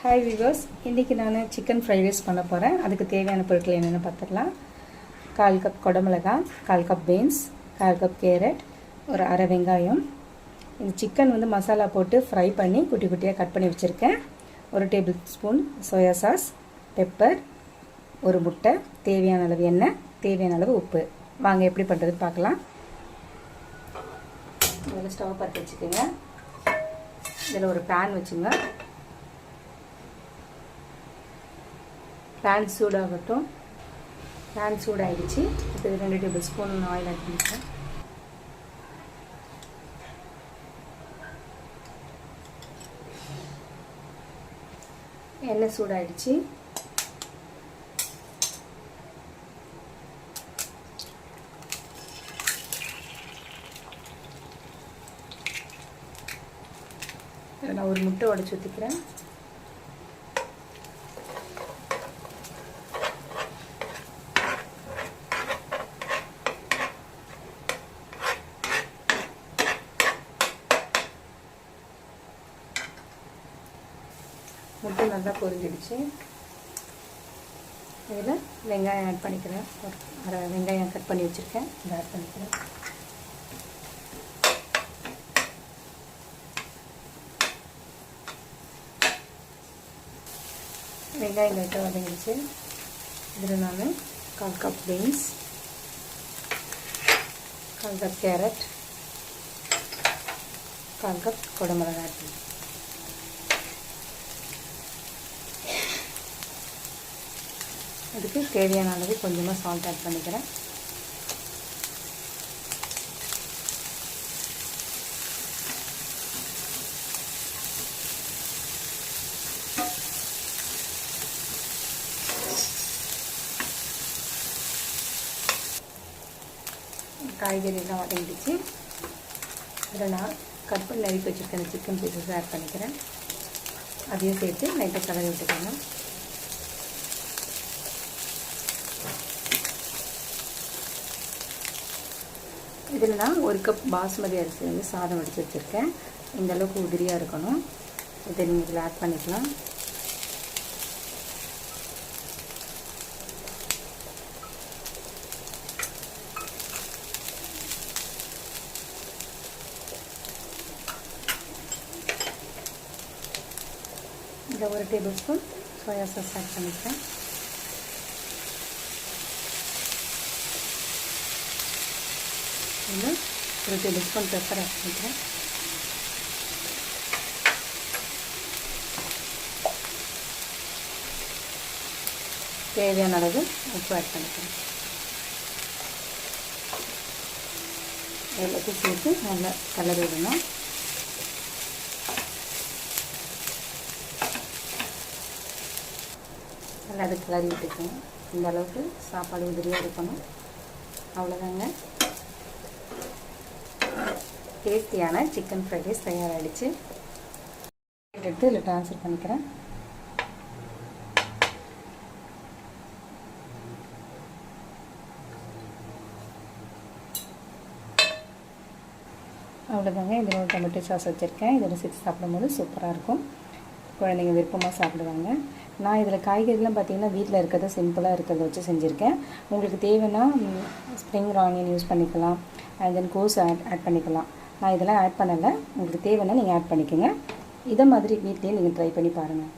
Hi viewers, இன்றைக்கி நான் chicken fried rice பண்ண போகிறேன். அதுக்கு தேவையான பொருட்கள் என்னென்னு பார்த்துடலாம். 1/4 கப் குடமிளகாய், 1/4 கப் பீன்ஸ், 1/4 கப் கேரட், ஒரு அரை வெங்காயம். இந்த சிக்கன் மசாலா போட்டு ஃப்ரை பண்ணி குட்டி குட்டியாக கட் பண்ணி வச்சுருக்கேன். ஒரு table spoon soya sauce, pepper, ஒரு முட்டை, தேவையான அளவு எண்ணெய், தேவையான அளவு உப்பு. வாங்க எப்படி பண்ணுறதுன்னு பார்க்கலாம். முதல்ல ஸ்டவ் பற்ற வச்சுக்கோங்க. இதில் ஒரு பேன் வச்சுங்க. பேன் சூடாகட்டும். பேன் சூடாகிடுச்சு. இப்போ 2 டேபிள் ஸ்பூன் ஆயில் ஆட் பண்ணிக்கிறேன். எண்ணெய் சூடாகிடுச்சு. நான் ஒரு முட்டை உடைச்சி ஊற்றிக்கிறேன். முட்டை நல்லா பொரிஞ்சிடுச்சு. இதில் வெங்காயம் ஆட் பண்ணிக்கிறேன். ஒரு அரை வெங்காயம் கட் பண்ணி வச்சுருக்கேன், இதை ஆட் பண்ணிக்கிறேன். வெங்காயம் லைட்டாக வதங்கிடுச்சு. இதில் நான் 1/4 cup beans, 1/4 cup carrot, 1/4 cup குடமிளகாய் ஆட் பண்ணி அதுக்கு தேவையான அளவு கொஞ்சமாக சால்ட் ஆட் பண்ணிக்கிறேன். காய்கறிலாம் வதங்கிடுச்சு. இதில் நான் கட் பண்ணி நறுக்கி வச்சுருக்கேன் சிக்கன் பீசஸ் ஆட் பண்ணிக்கிறேன். அதையும் சேர்த்து லைட்டாக கலரி விட்டுக்கணும். இதில் நான் 1 கப் பாஸ்மதி அரிசி சாதம் வடித்து வச்சுருக்கேன். இந்த அளவுக்கு உதிரியாக இருக்கணும். இதை நீங்கள் இதில் ஆட் பண்ணிக்கலாம். இதில் 1 tablespoon soya sauce add பண்ணிக்கிறேன். இதில் 1 டேபிள் ஸ்பூன் பெப்பர் ஆட் பண்ணிக்கிறேன். தேவையான அளவு உப்பு ஆட் பண்ணிக்கிறேன். எல்லாத்தையும் சேர்த்து நல்லா கலரி விடணும். நல்லா அது கலரி விட்டுக்கணும். இந்த அளவுக்கு சாப்பாடு உதிரியாக இருக்கணும். அவ்வளோதாங்க, டேஸ்டியான சிக்கன் ஃப்ரைட் ரைஸ் தயாராகிடுச்சு. எடுத்து இதில் ட்ரான்ஸ்ஃபர் பண்ணிக்கிறேன். அவ்வளோதாங்க. இதில் ஒரு டொமேட்டோ சாஸ் வச்சுருக்கேன். இதில் சேர்த்து சாப்பிடும்போது சூப்பராக இருக்கும். குழந்தைங்க விருப்பமாக சாப்பிடுவாங்க. நான் இதில் காய்கறிலாம் பார்த்திங்கன்னா வீட்டில் இருக்கிறத சிம்பிளாக இருக்கிறத வச்சு செஞ்சுருக்கேன். உங்களுக்கு தேவைன்னா ஸ்ப்ரிங் ஆனியன் யூஸ் பண்ணிக்கலாம், அண்ட் தென் கோஸ் ஆட் பண்ணிக்கலாம். நான் இதெல்லாம் ஆட் பண்ணலை. உங்களுக்கு தேவைன்னா நீங்கள் ஆட் பண்ணிக்கோங்க. இதை மாதிரி வீட்லேயே நீங்கள் ட்ரை பண்ணி பாருங்கள்.